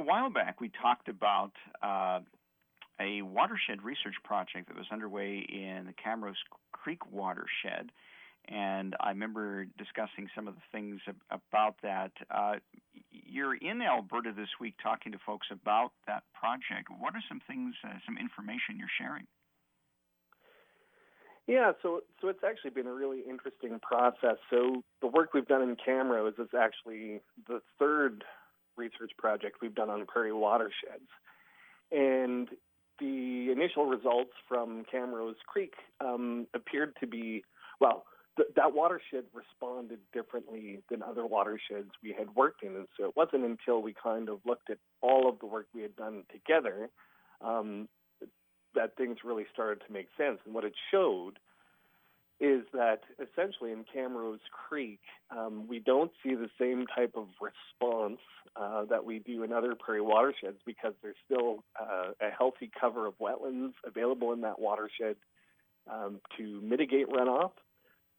while back, we talked about a watershed research project that was underway in the Camrose Creek watershed, and I remember discussing some of the things about that. You're in Alberta this week talking to folks about that project. What are some things, some information you're sharing? Yeah, so it's actually been a really interesting process. So the work we've done in Camrose is actually the third research project we've done on prairie watersheds. And the initial results from Camrose Creek appeared to be, that watershed responded differently than other watersheds we had worked in. And so it wasn't until we kind of looked at all of the work we had done together that things really started to make sense. And what it showed is that essentially in Camrose Creek, we don't see the same type of response that we do in other prairie watersheds because there's still a healthy cover of wetlands available in that watershed to mitigate runoff.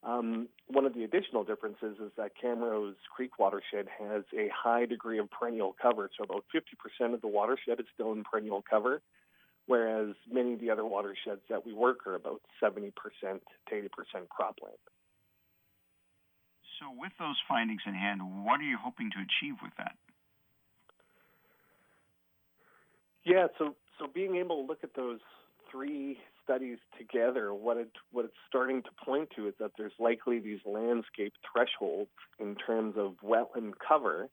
One of the additional differences is that Camrose Creek watershed has a high degree of perennial cover, so about 50% of the watershed is still in perennial cover, whereas many of the other watersheds that we work are about 70% to 80% cropland. So with those findings in hand, what are you hoping to achieve with that? Yeah, so being able to look at those three studies together, what it's starting to point to is that there's likely these landscape thresholds in terms of wetland cover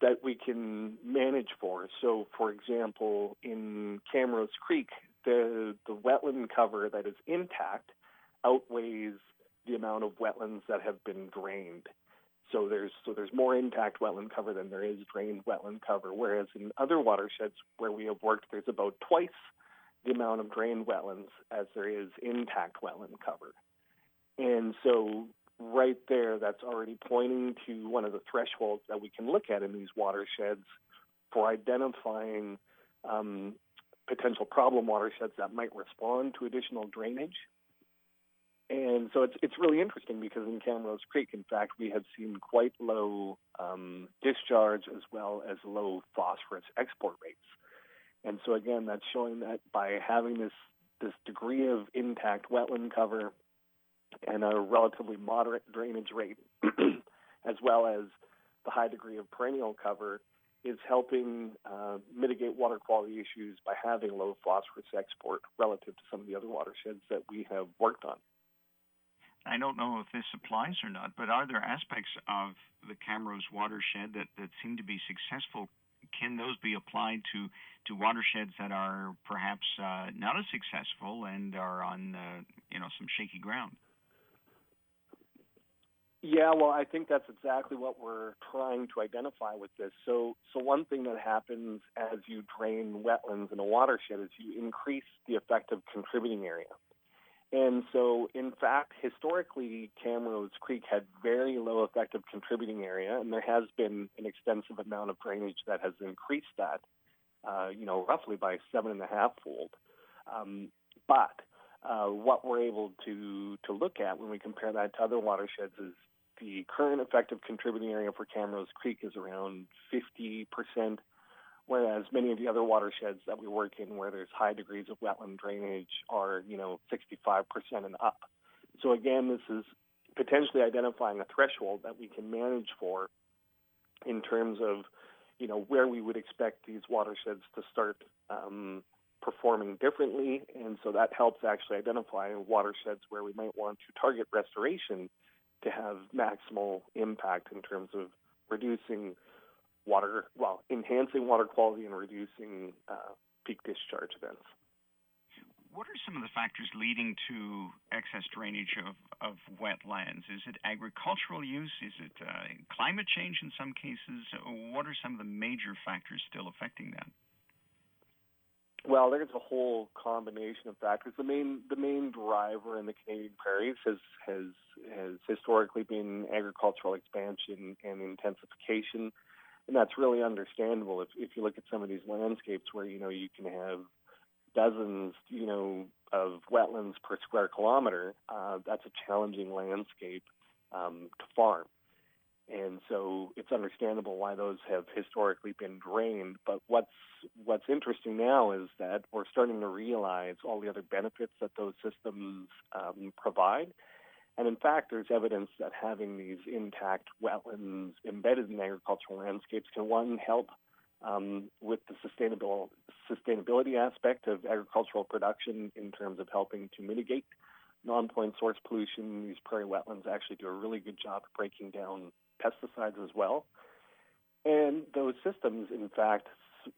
that we can manage for. So, for example, in Camrose Creek, the wetland cover that is intact outweighs the amount of wetlands that have been drained. So there's more intact wetland cover than there is drained wetland cover, whereas in other watersheds where we have worked, there's about twice the amount of drained wetlands as there is intact wetland cover. And so right there, that's already pointing to one of the thresholds that we can look at in these watersheds for identifying potential problem watersheds that might respond to additional drainage. And so it's really interesting because in Camrose Creek, in fact, we have seen quite low discharge as well as low phosphorus export rates. And so again, that's showing that by having this degree of intact wetland cover and a relatively moderate drainage rate, as well as the high degree of perennial cover, is helping mitigate water quality issues by having low phosphorus export relative to some of the other watersheds that we have worked on. I don't know if this applies or not, but are there aspects of the Camrose watershed that seem to be successful? Can those be applied to watersheds that are perhaps not as successful and are on some shaky ground? Yeah, well, I think that's exactly what we're trying to identify with this. So one thing that happens as you drain wetlands in a watershed is you increase the effective contributing area. And so, in fact, historically, Camrose Creek had very low effective contributing area, and there has been an extensive amount of drainage that has increased that, roughly by 7.5-fold. But what we're able to look at when we compare that to other watersheds is the current effective contributing area for Camrose Creek is around 50%, whereas many of the other watersheds that we work in where there's high degrees of wetland drainage are, 65% and up. So again, this is potentially identifying a threshold that we can manage for in terms of, where we would expect these watersheds to start performing differently. And so that helps actually identify watersheds where we might want to target restoration to have maximal impact in terms of reducing enhancing water quality and reducing peak discharge events. What are some of the factors leading to excess drainage of wetlands? Is it agricultural use? Is it climate change in some cases? What are some of the major factors still affecting that? Well, there's a whole combination of factors. The main driver in the Canadian prairies has historically been agricultural expansion and intensification. And that's really understandable if you look at some of these landscapes where, you can have dozens, of wetlands per square kilometer. That's a challenging landscape to farm. And so it's understandable why those have historically been drained. But what's interesting now is that we're starting to realize all the other benefits that those systems provide. And in fact, there's evidence that having these intact wetlands embedded in agricultural landscapes can, one, help with the sustainability aspect of agricultural production in terms of helping to mitigate non-point source pollution. These prairie wetlands actually do a really good job of breaking down pesticides as well. And those systems, in fact,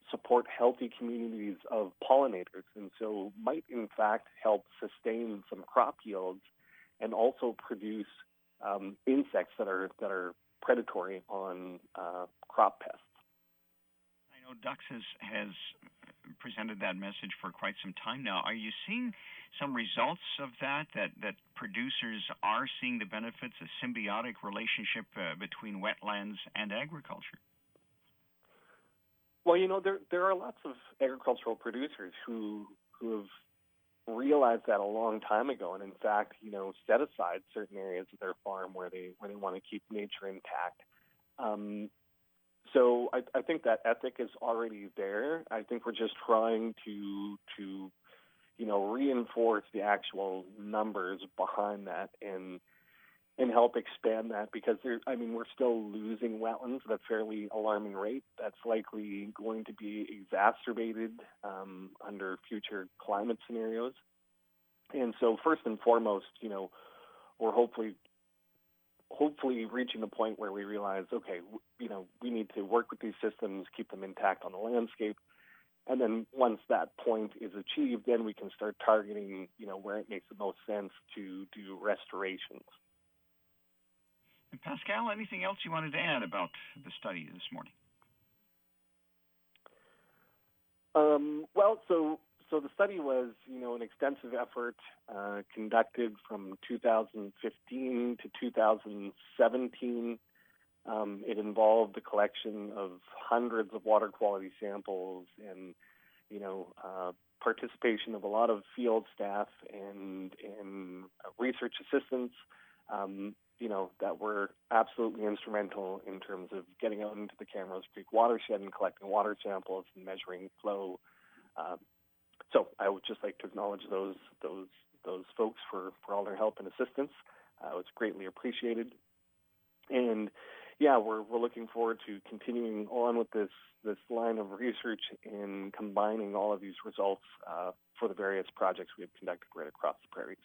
support healthy communities of pollinators, and so might, in fact, help sustain some crop yields and also produce insects that are predatory on crop pests. I know Ducks has presented that message for quite some time now. Are you seeing some results of that producers are seeing the benefits, a symbiotic relationship between wetlands and agriculture? Well, there are lots of agricultural producers who have realized that a long time ago, and in fact, set aside certain areas of their farm where they want to keep nature intact. So I think that ethic is already there. I think we're just trying to reinforce the actual numbers behind that and help expand that, because we're still losing wetlands at a fairly alarming rate. That's likely going to be exacerbated under future climate scenarios. And so first and foremost, we're hopefully reaching the point where we realize, okay, we need to work with these systems, keep them intact on the landscape. And then once that point is achieved, then we can start targeting, where it makes the most sense to do restorations. And Pascal, anything else you wanted to add about the study this morning? So the study was, an extensive effort conducted from 2015 to 2017. It involved the collection of hundreds of water quality samples and, participation of a lot of field staff and research assistants, that were absolutely instrumental in terms of getting out into the Camrose Creek watershed and collecting water samples and measuring flow. So I would just like to acknowledge those folks for all their help and assistance. It was greatly appreciated. And yeah, we're looking forward to continuing on with this line of research and combining all of these results for the various projects we have conducted right across the prairies.